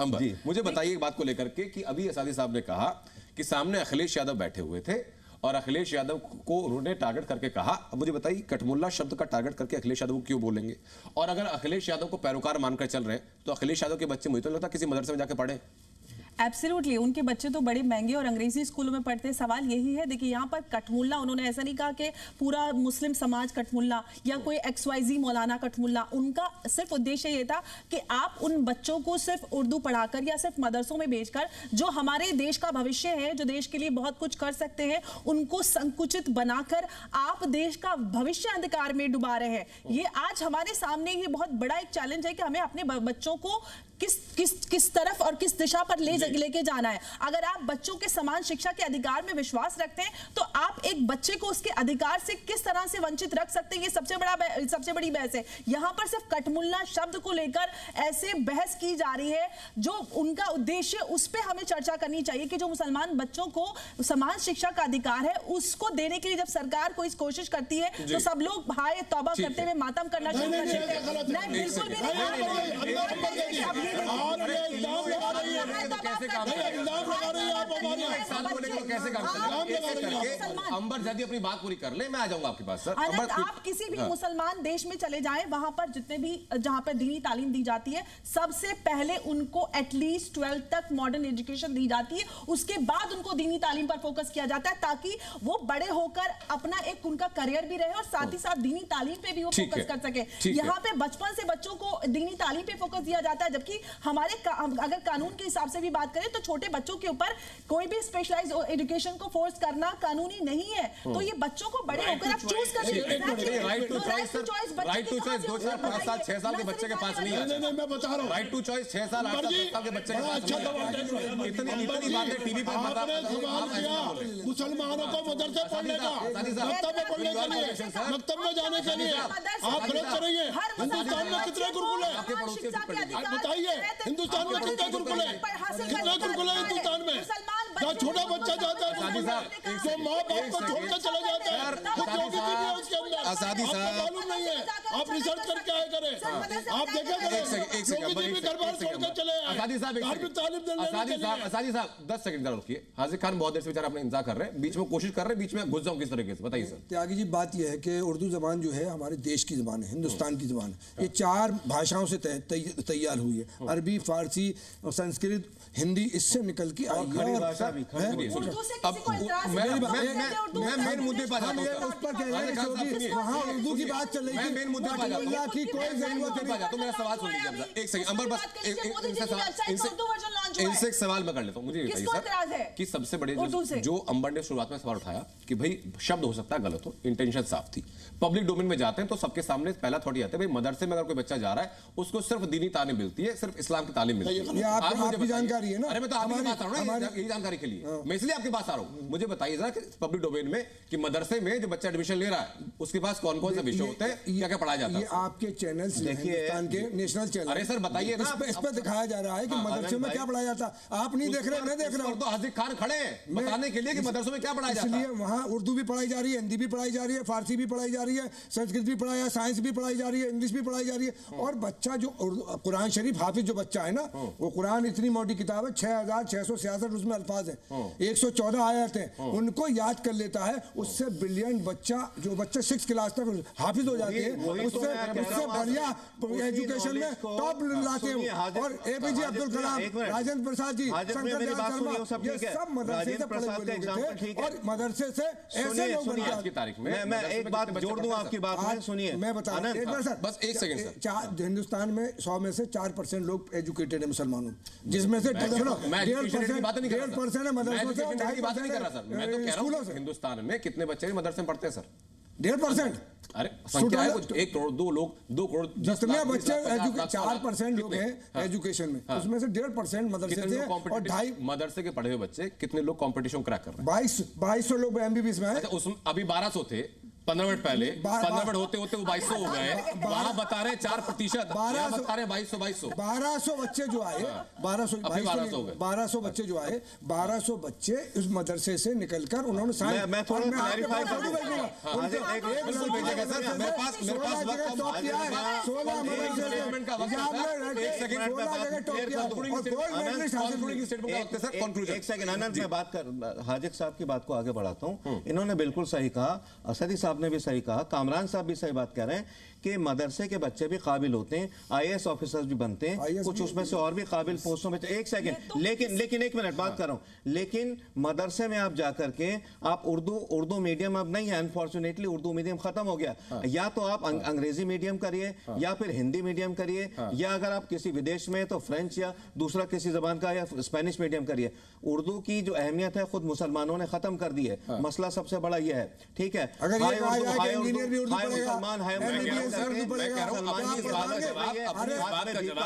अंबर मुझे बताइए एक बात को लेकर के कि अभी असादी साहब ने कहा कि सामने अखिलेश यादव बैठे हुए थे और अखिलेश यादव को उन्होंने टारगेट करके कहा। अब मुझे बताइए कठमुल्ला शब्द का टारगेट करके अखिलेश यादव को क्यों बोलेंगे? और अगर अखिलेश यादव को पैरोकार मानकर चल रहे हैं तो अखिलेश यादव के बच्चे मुझे तो लगता किसी मदरसे में जाके पढ़े। एब्सोल्युटली, उनके बच्चे तो बड़े महंगे और अंग्रेजी स्कूलों में पढ़ते हैं। सवाल यही है, देखिए यहाँ पर कठमुल्ला, उन्होंने ऐसा नहीं कहा कि पूरा मुस्लिम समाज कठमुल्ला या कोई XYZ मौलाना कठमुल्ला। उनका सिर्फ उद्देश्य ये था कि आप उन बच्चों को सिर्फ उर्दू पढ़ाकर या सिर्फ मदरसों में भेजकर जो हमारे देश का भविष्य है, जो देश के लिए बहुत कुछ कर सकते हैं, उनको संकुचित बनाकर आप देश का भविष्य अंधकार में डुबा रहे हैं। ये आज हमारे सामने ये बहुत बड़ा एक चैलेंज है कि हमें अपने बच्चों को किस तरफ और किस दिशा पर लेके जाना है। अगर आप बच्चों के समान शिक्षा के अधिकार में विश्वास रखते हैं तो आप एक बच्चे को उसके अधिकार से किस तरह से वंचित रख सकते हैं, ये सबसे बड़ी बहस है। यहां पर सिर्फ कठमुल्ला शब्द को लेकर ऐसे बहस की जा रही है, जो उनका उद्देश्य, उस पर हमें चर्चा करनी चाहिए कि जो मुसलमान बच्चों को समान शिक्षा का अधिकार है उसको देने के लिए जब सरकार कोई कोशिश करती है तो सब लोग हाय तौबा करते हुए मातम करना शुरू कर देते हैं। नहीं, बिल्कुल भी नहीं। अंबर जल्दी अपनी बात पूरी कर ले, मैं आ जाऊंगा आपके पास। सर आप किसी भी मुसलमान देश में चले जाएं, वहां पर जितने भी जहां पर दीनी तालीम दी जाती है, सबसे पहले उनको एटलीस्ट 12th तक मॉडर्न एजुकेशन दी जाती है, उसके बाद उनको दीनी तालीम पर फोकस किया जाता है ताकि वो बड़े होकर अपना एक उनका करियर भी रहे और साथ ही साथ दीनी तालीम पे भी वो फोकस कर सके। यहाँ पे बचपन से बच्चों को दीनी तालीम पे फोकस दिया जाता है, जबकि हमारे अगर कानून के हिसाब से भी बात करें तो छोटे बच्चों के ऊपर कोई भी स्पेशलाइज्ड एजुकेशन को फोर्स करना कानूनी नहीं है। तो ये बच्चों को बड़े होकर आप चूज करें। राइट टू चॉइस 2 साल 5 साल 6 साल के बच्चे के पास नहीं है। मैं बता रहा हूं, राइट टू चॉइस 6 साल 8 साल के बच्चे के पास नहीं है। इतनी बातें टीवी पर मुसलमानों को मदरसे पढ़ने का, मकतब में पढ़ने के लिए, मकतब में जाने के लिए आप गलत करेंगे। हिंदुस्तान में कितने गुरुकुल है बताइए? हिंदुस्तान में कितने गुरुकुल है? कितने गुरुकुल है हिंदुस्तान में? जहाँ छोटा बच्चा जाता है, जो माँ बाप को छोड़कर चला जाता है, उसके अंदर आजादी मालूम नहीं है। आप रिसर्च करके आए करें, आप देखे करें, घर बार छोड़कर चले आजादी साहब 10 सेकंड रुकिए। हाजिर खान बहुत देर से बेचारा अपना इंतजार कर रहे हैं, बीच में कोशिश कर रहे हैं, बीच में घुस जाऊं किस तरीके से, बताइए सर। त्यागी जी, बात यह है कि उर्दू जबान जो है हमारे देश की जबान है, हिंदुस्तान की जबान है। ये 4 भाषाओं से तैयार हुई है, अरबी, फारसी, संस्कृत, हिंदी, इससे निकल के आई है। मैं मेन मुद्दे पर जाता हूं, उस पर कह रहे हैं वहां उर्दू की बात चल रही है, मैं मुद्दे पर जाता हूं की कोई जरूरत नहीं। तो मेरा सवाल सुन लीजिए एक सेकंड अंबर, बस इनसे एक सवाल मैं कर लेता हूं। मुझे बताइए सर कि सबसे बड़े जो अंबर ने शुरुआत में सवाल उठाया कि भाई शब्द हो सकता है गलत हो, इंटेंशन साफ थी। पब्लिक डोमेन में जाते हैं तो सबके सामने पहला थॉट ये आता है भाई मदरसे में अगर कोई बच्चा जा रहा है उसको सिर्फ दीनी तालीम मिलती है, सिर्फ इस्लाम की तालीम मिलती है। आपकी जानकारी है ना? अरे मैं तो आपके पास आ रहा हूँ यही जानकारी के लिए, मैं इसलिए आपके पास आ रहा हूँ। मुझे बताइए जरा पब्लिक डोमेन में कि मदरसे में जो बच्चा एडमिशन ले रहा है उसके पास कौन कौन से विषय होते हैं, क्या क्या पढ़ाया जाता है? ये आपके चैनल्स, हिंदुस्तान के नेशनल चैनल, अरे सर बताइए ना, इस पे दिखाया जा रहा है कि मदरसे में क्या पढ़ाया जाता है। आप नहीं देख रहे, मैं देख रहा हूँ। तो हाजिर खान खड़े हैं बताने के लिए कि मदरसों में क्या पढ़ाया जाता है। इसलिए वहाँ उर्दू भी पढ़ाई जा रही है, हिंदी भी पढ़ाई जा रही है, फारसी भी पढ़ाई जा रही है, संस्कृत भी पढ़ाया, साइंस भी पढ़ाई जा रही है, इंग्लिश भी पढ़ाई जा रही है। और बच्चा जो कुरान शरीफ हाफिज जो बच्चा है ना, वो कुरान इतनी मोटी किताब है, 6666 उसमें अल्फाज है, 114 आयत है, उनको याद कर लेता है। उससे ब्रिलियंट बच्चा, जो बच्चा 6th क्लास तक हाफिज हो जाती है, उससे बढ़िया एजुकेशन में टॉप लाते हैं। और APJ अब्दुल कलाम, राजेंद्र प्रसाद जी, शंकर दयाल शर्मा, ये सब मदरसे से पढ़े हुए लोग थे और मदरसे से ऐसे लोग बन गए। आज की तारीख में मैं एक बात जोड़ दूं आपकी बात में, सुनिए। मैं बता रहा हूं सर, बस एक सेकंड सर। हिंदुस्तान में 100 में से 4% लोग एजुकेटेड है मुसलमानों, जिसमें से 1.5% है मदरसों से। मैं तो कह रहा हूं हिंदुस्तान में कितने बच्चे मदरसे में पढ़ते हैं सर? 1.5%। अरे संख्या है कुछ 1 करोड़ 2 लोग 2 करोड़ जितने बच्चे 4% लोग हैं एजुकेशन में, उसमें से 1.5% मदरसे से और 2.5 मदरसे के पढ़े हुए बच्चे कितने लोग कंपटीशन क्रैक कर रहे हैं? 2200 लोग MBBS में हैं। अच्छा उसमें अभी 1200 थे, 15 मिनट पहले 15 मिनट होते होते वो 2200 हो गए, वहां बता रहे 4%, यहाँ बता रहे 2200 बच्चे जो आए 1200 बच्चे जो आए 1200 बच्चे उस मदरसे से निकलकर उन्होंने मैं थोड़ा क्लैरिफाई कर दूं। मेरे पास वक्त एक सेकंड आनंद, मैं बात कर हाजिक साहब की बात को आगे बढ़ाता हूं। इन्होंने बिल्कुल सही कहा, असदी साहब ने भी सही कहा, कामरान साहब भी सही बात कह रहे हैं कि मदरसे के बच्चे भी काबिल होते हैं, आईएएस ऑफिसर्स भी बनते हैं, कुछ उसमें से और भी काबिल पोस्टों में। एक सेकंड, लेकिन एक मिनट बात कर रहा हूं। लेकिन मदरसे में आप जाकर के आप उर्दू मीडियम अब नहीं है, अनफॉर्चुनेटली उर्दू मीडियम खत्म हो गया। या तो आप अंग्रेजी मीडियम करिए या फिर हिंदी मीडियम करिए, या अगर आप किसी विदेश में तो फ्रेंच या दूसरा किसी जबान का या स्पेनिश मीडियम करिए। उर्दू की जो अहमियत है खुद मुसलमानों ने खत्म कर दी है। मसला सबसे बड़ा यह है, ठीक है।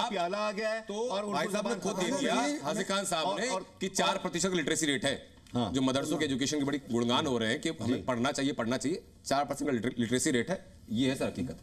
प्याला आ गया है तो भाई साहब ने खुद दे दिया, हाजिक खान साहब ने, कि 4% लिटरेसी रेट है। जो मदरसों के एजुकेशन के बड़ी गुणगान हो रहे हैं कि हमें पढ़ना चाहिए 4% का लिटरेसी रेट है। ये है सर हकीकत।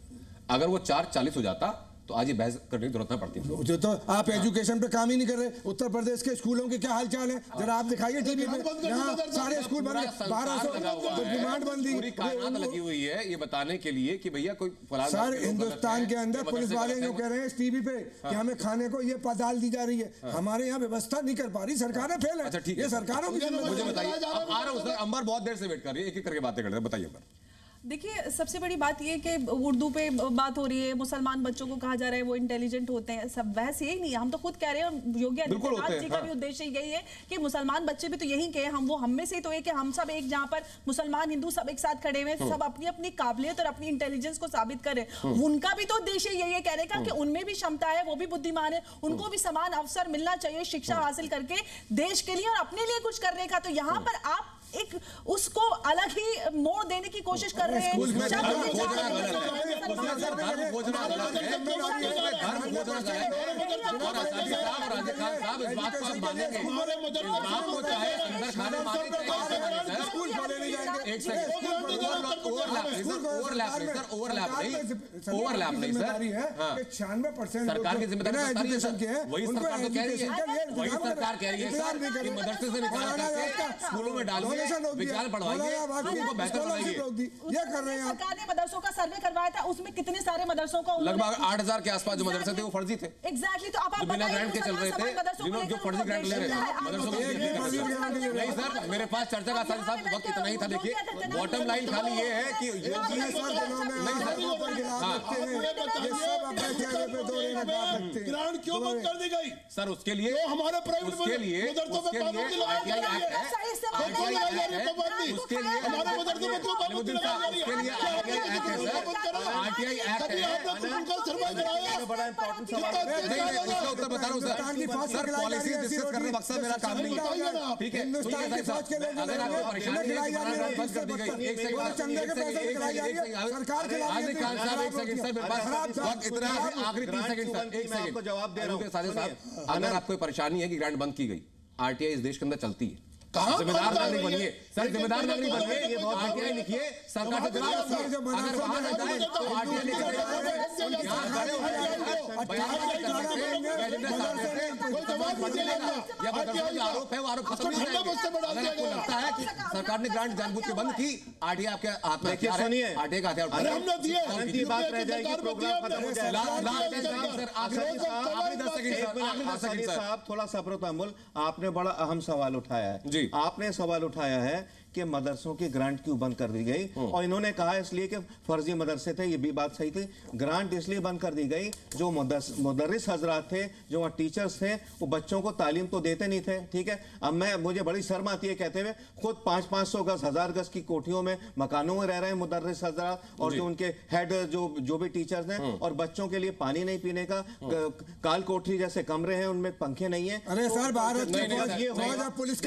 अगर वो 4.40 हो जाता तो आज ये बहस करने की जरूरत ना पड़ती। जो तो आप एजुकेशन पे काम ही नहीं कर रहे। उत्तर प्रदेश के स्कूलों के क्या हालचाल है जरा आप दिखाइए टीवी पे। यहाँ सारे स्कूल बंद, 1200 डिमांड बंदी, पूरी कायनात लगी हुई है ये बताने के लिए कि भैया कोई सर हिंदुस्तान के अंदर पुलिस वाले जो कह रहे हैं टीवी पे कि हमें खाने को ये पदाल दी जा रही है, हमारे यहाँ व्यवस्था नहीं कर पा रही, सरकारें फेल है। अच्छा ठीक है, सरकारों की मुझे बताइए। आ रहा हूँ सर, अंबर बहुत देर से वेट कर रही है, एक एक करके बातें कर रहे हैं, बताइए अंबर। देखिए सबसे बड़ी बात ये कि उर्दू पे बात हो रही है, मुसलमान बच्चों को कहा जा रहा है वो इंटेलिजेंट होते हैं, सब बहस यही नहीं है। हम तो खुद कह रहे हैं, और योगी आदित्यनाथ जी का भी उद्देश्य यही है कि मुसलमान बच्चे भी तो यही कहे, हम में से तो एक हम सब एक, जहाँ पर मुसलमान हिंदू सब एक साथ खड़े हुए, सब अपनी अपनी काबिलियत और अपनी इंटेलिजेंस को साबित करें। उनका भी तो उद्देश्य यही है कहने का कि उनमें भी क्षमता है, वो भी बुद्धिमान है, उनको भी समान अवसर मिलना चाहिए शिक्षा हासिल करके देश के लिए और अपने लिए कुछ करने का। तो यहाँ पर आप एक उसको अलग ही मोड़ देने की कोशिश कर रहे हैं। ओवरलैप नहीं सर, 96% सरकार की जिम्मेदारी है। वही सरकार तो कह रही है, वही सरकार कह रही है सर कि मदरसे से निकाल करके स्कूलों में डालिए, विज्ञान पढ़वाइए, लोगों को बेहतर बनाइए। ये कर रहे हैं। सरकार ने मदरसों का सर्वे करवाया था, उसमें कितने सारे मदरसों का लगभग 8000 के आसपास जो मदरसे थे वो फर्जी थे। एग्जैक्टली। तो आप बिना ग्रांट के चल रहे थे, जो फर्जी ग्रांट ले रहे थे मदरसों को। नहीं सर, मेरे पास चर्चा का साथ वक्त इतना ही था। देखिए बॉटम लाइन खाली ये है कि ग्रांट क्यों बंद कर दी गई सर, उसके लिए हमारे प्राइवेट उसके लिए उत्तर बता रहा हूँ सर, पॉलिसी डिस्कस करने मकसद मेरा काम नहीं है, ठीक है। अगर आपको परेशानी है बंद कर दी गई, एक सेकंड हाजिक खान साहब, एक सेकंड सर, मेरे पास वक्त इतना है, आखिरी 3 सेकंड सर, एक सेकंड जवाब दे रहा हूँ साहब। अगर आपको परेशानी है कि ग्रांट बंद की गई, आरटीआई इस देश के अंदर चलती है, जिम्मेदार नागरिक बनिए सर, जिम्मेदार नागरिक बनिए, आरटीआई लिखिए, सरकार से जवाब। अगर वहां न जाए तो आरटीआई लिखिए, आरोप है, वो आरोप खत्म नहीं होगा। अगर आपको लगता है कि सरकार ने ग्रांट जानबूझ के बंद की, आरटीआई आपके हाथ में हथियार है, आरटीआई का हथियार बात रह जाएगी, प्रोग्राम खत्म हो जाएगा। आखिरी 10 सेकंड साहब, थोड़ा सब्र तहम्मुल। आपने बड़ा अहम सवाल उठाया है जी। आपने सवाल उठाया है कि मदरसों की ग्रांट क्यों बंद कर दी गई, और इन्होंने कहा इसलिए कि फर्जी मदरसे थे। ये भी बात सही थी। ग्रांट इसलिए बंद कर दी गई, जो मुदर्रिस हजरात थे, जो वहाँ टीचर्स थे, वो बच्चों को तालीम तो देते नहीं थे, ठीक है। अब मुझे बड़ी शर्म आती है कहते हुए, खुद 500-500 गज, 1000 गज की कोठियों में, मकानों में रह रहे हैं मुदर्रिस हजरात, और जो उनके हेड जो भी टीचर्स हैं, और बच्चों के लिए पानी नहीं पीने का, काल कोठरी जैसे कमरे हैं, उनमें पंखे नहीं है। अरे सर, भारत पुलिस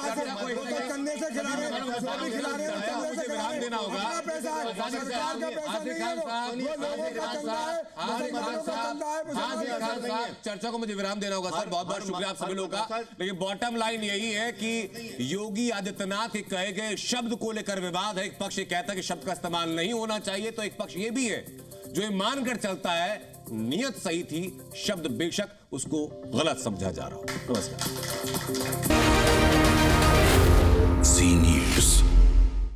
बात है, वो तो चंदे से खिला रहे हैं, जो भी खिला रहे हैं वो चंदे से खिला रहे हैं। देना होगा। अपना पैसा है, सरकार का पैसा नहीं है, वो लोगों का चंदा है, मुसलमानों का चंदा है, मुसलमानों का चंदा है। चर्चा को मुझे विराम देना होगा सर, बहुत बहुत शुक्रिया आप सभी लोगों का। लेकिन बॉटम लाइन यही है कि योगी आदित्यनाथ के कहे गए शब्द को लेकर विवाद है। एक पक्ष ये कहता है कि शब्द का इस्तेमाल नहीं होना चाहिए, तो एक पक्ष ये भी है जो ये मानकर चलता है नियत सही थी, शब्द बेशक उसको गलत समझा जा रहा हो। नमस्कार।